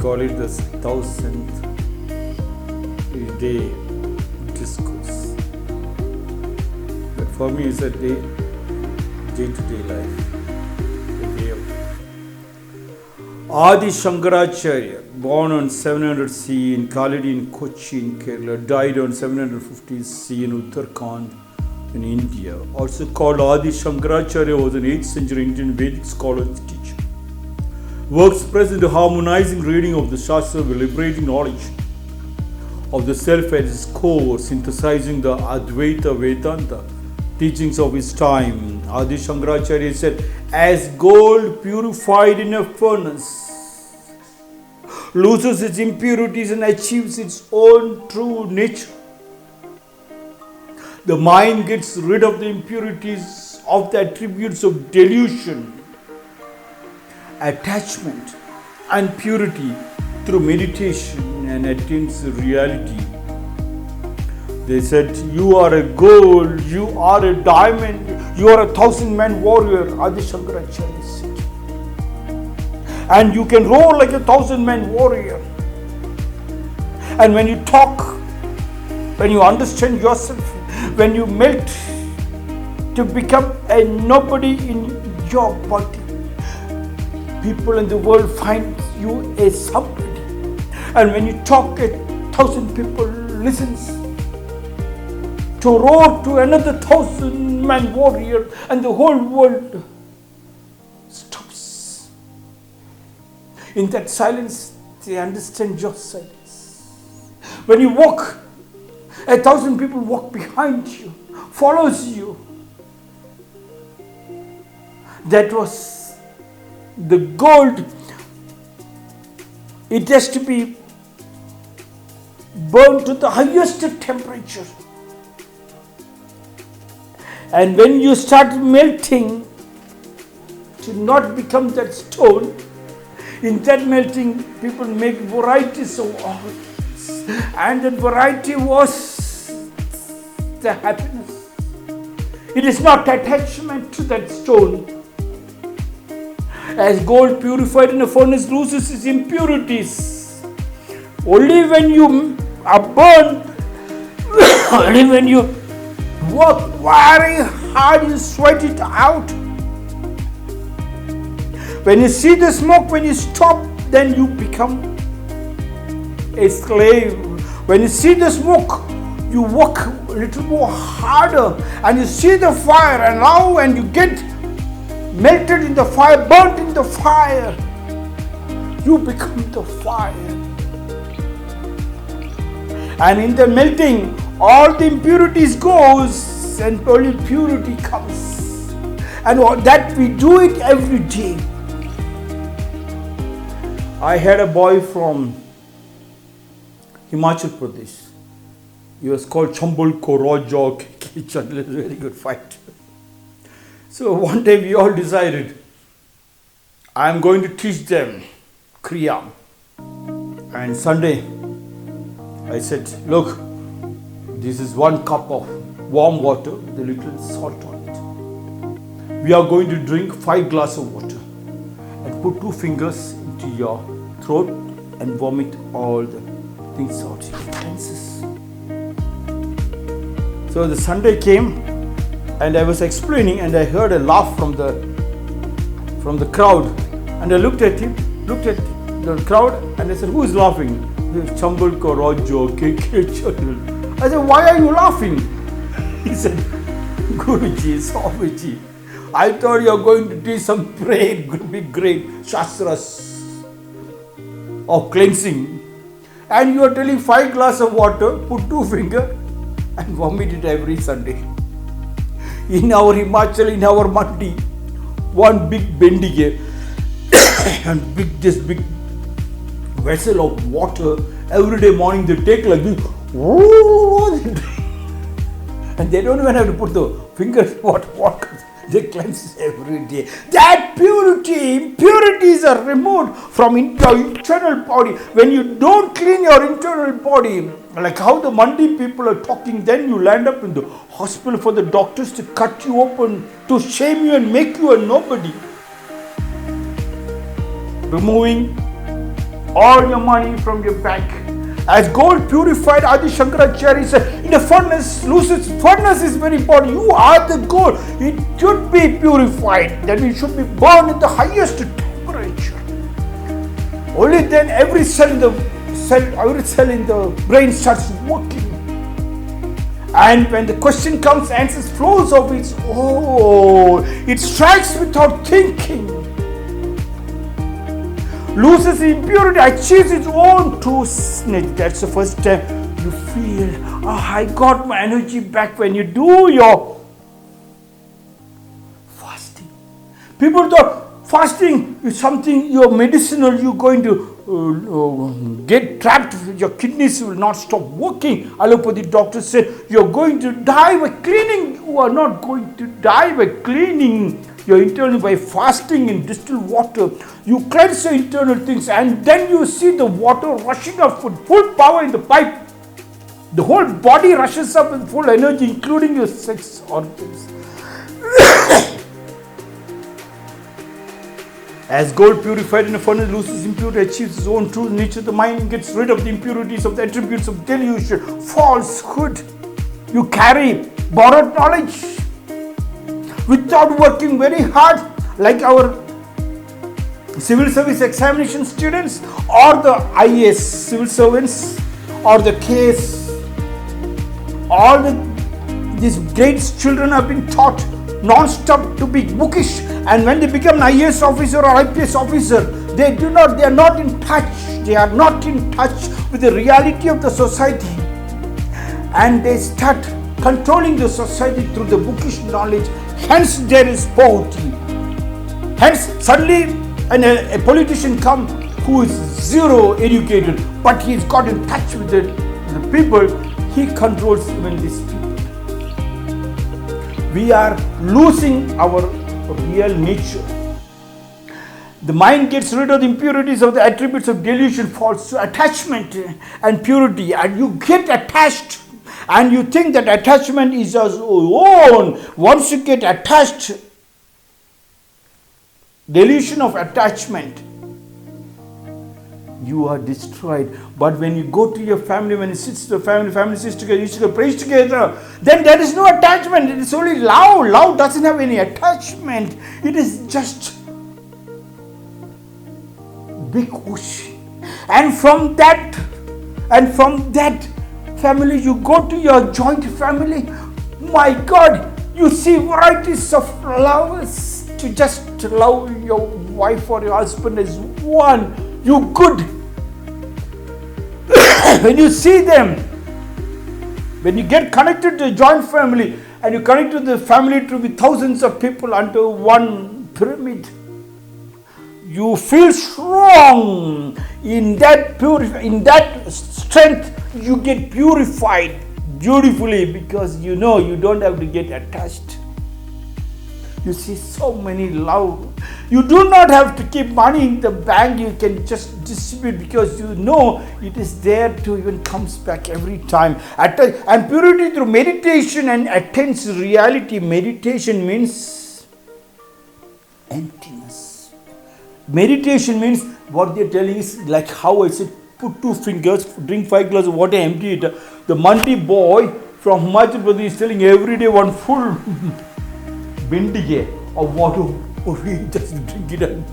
call it the 1000th day discourse. But for me, it's a day-to-day life. A way of Adi Shankaracharya, born on 700 CE in Kaladi in Kochi in Kerala, died on 750 CE in Uttarakhand in India. Also called Adi Shankaracharya, was an 8th century Indian Vedic scholar and teacher. Works present harmonizing reading of the Shastra with liberating knowledge of the self at its core, synthesizing the Advaita Vedanta teachings of his time. Adi Shankaracharya said, as gold purified in a furnace loses its impurities and achieves its own true nature, the mind gets rid of the impurities of the attributes of delusion, attachment and purity through meditation and attains reality. They said, you are a gold, you are a diamond, you are a 1,000-man warrior, Adi Shankaracharya said. And you can roar like a 1,000-man warrior. And when you talk, when you understand yourself, when you melt to become a nobody in your body, people in the world find you a somebody. And when you talk, 1,000 people listens to roar to another 1,000-man warrior, and the whole world stops. In that silence, they understand your silence. When you walk, 1,000 people walk behind you, follows you. That was the gold. It has to be burned to the highest temperature. And when you start melting to not become that stone, in that melting people make varieties of organs, and that variety was the happiness. It is not attachment to that stone. As gold purified in a furnace loses its impurities, only when you are burned, only when you work very hard, you sweat it out. When you see the smoke, when you stop, then you become a slave. When you see the smoke, you work a little more harder, and you see the fire, and now when you get melted in the fire, burnt in the fire, you become the fire. And in the melting, all the impurities goes and only purity comes. And that we do it every day. I had a boy from Himachal Pradesh. He was called Chambul Korojo. Very good fight. So one day we all decided, I am going to teach them Kriya. And Sunday, I said, look, this is 1 cup of warm water with a little salt on it. We are going to drink 5 glasses of water and put 2 fingers into your throat and vomit all the things out your senses. So the Sunday came, and I was explaining, and I heard a laugh from the crowd, and I looked at the crowd, and I said, who is laughing? Chambul ko Rojo, I said, why are you laughing? He said, Guruji, Swamiji, I thought you are going to do some big great shastras of cleansing, and you are telling 5 glasses of water, put 2 fingers and vomit it every Sunday. In our Himachal, in our Mandi, one big bendige and this big vessel of water, every day morning they take like this, and they don't even have to put the fingers in water. They cleanse every day. That purity, impurities are removed from your internal body. When you don't clean your internal body, like how the Mandi people are talking, then you land up in the hospital for the doctors to cut you open, to shame you and make you a nobody. Removing all your money from your bank. As gold purified, Adi Shankaracharya said, in a furnace, loses furnace is very important. You are the gold. It should be purified. That it should be burned at the highest temperature. Only then every cell in the brain starts working. And when the question comes, answers flows of its own. It strikes without thinking. Loses impurity, achieves its own trueness. That's the first time you feel, I got my energy back when you do your fasting. People thought fasting is something, you're medicinal, you're going to get trapped, your kidneys will not stop working. Allopathy doctor said, you're going to die by cleaning. You are not going to die by cleaning your internal by fasting in distilled water. You cleanse your internal things, and then you see the water rushing up with full power in the pipe. The whole body rushes up with full energy, including your sex organs. As gold purified in a furnace loses impurity, achieves its own true nature, the mind gets rid of the impurities of the attributes of delusion, falsehood. You carry borrowed knowledge without working very hard, like our civil service examination students or the IAS civil servants or the case. All these great children have been taught non-stop to be bookish, and when they become an IAS officer or IPS officer, they are not in touch with the reality of the society, and they start controlling the society through the bookish knowledge. Hence there is poverty. Hence suddenly a politician comes who is zero educated, but he's got in touch with the people. He controls even these people. We are losing our real nature. The mind gets rid of the impurities of the attributes of delusion, false attachment and purity, and you get attached. And you think that attachment is your own. Once you get attached, delusion of attachment, you are destroyed. But when you go to your family, when you sit to the family sits together, you together, praise together, then there is no attachment. It is only love. Love doesn't have any attachment. It is just big ocean. And from that family, you go to your joint family. My God, you see varieties of lovers. To just love your wife or your husband as one. You good. When you see them, when you get connected to a joint family and you connect to the family to be thousands of people under one pyramid, you feel strong. In that strength, you get purified beautifully, because you know you don't have to get attached. You see so many love. You do not have to keep money in the bank. You can just distribute, because you know it is there to even comes back every time. And purity through meditation and attains reality. Meditation means emptiness. Meditation means what they're telling is like how I said, put 2 fingers, drink 5 glasses of water, empty it. The Mandi boy from Himachal Pradesh is telling every day one full bindige of water, we just drink it, and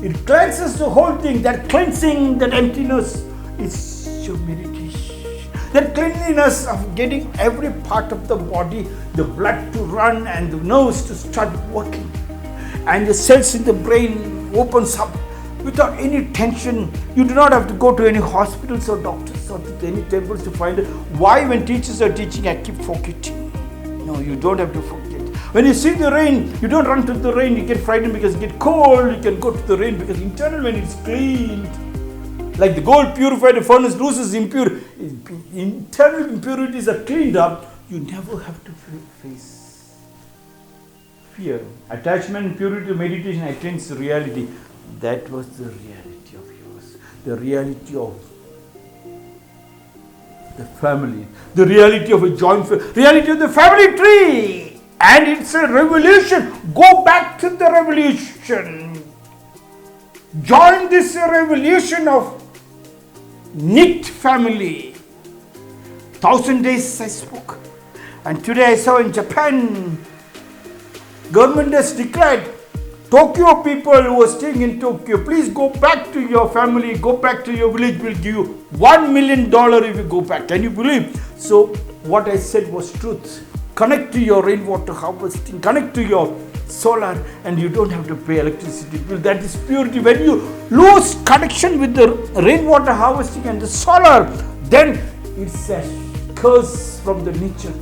it cleanses the whole thing. That cleansing, that emptiness is your meditation. That cleanliness of getting every part of the body, the blood to run and the nerves to start working, and the cells in the brain opens up without any tension. You do not have to go to any hospitals or doctors or to any temples to find it. Why, when teachers are teaching, I keep forgetting? No, you don't have to forget. When you see the rain, you don't run to the rain. You get frightened because you get cold. You can go to the rain because internal, when it's cleaned, like the gold purified, the furnace loses impurity. Internal impurities are cleaned up. You never have to face fear. Attachment, purity, meditation attains reality. That was the reality of yours. The reality of the family. The reality of a joint family. Reality of the family tree. And it's a revolution. Go back to the revolution. Join this revolution of knit family. 1,000 days I spoke. And today I saw in Japan, government has declared, Tokyo people who are staying in Tokyo, please go back to your family, go back to your village, we'll give you $1 million if you go back. Can you believe? So what I said was truth. Connect to your rainwater harvesting, connect to your solar, and you don't have to pay electricity bill. That is purity. When you lose connection with the rainwater harvesting and the solar, then it's a curse from the nature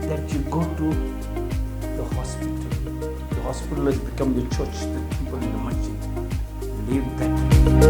that you go to the hospital. The hospital has become the church, the people in the masjid. Leave that.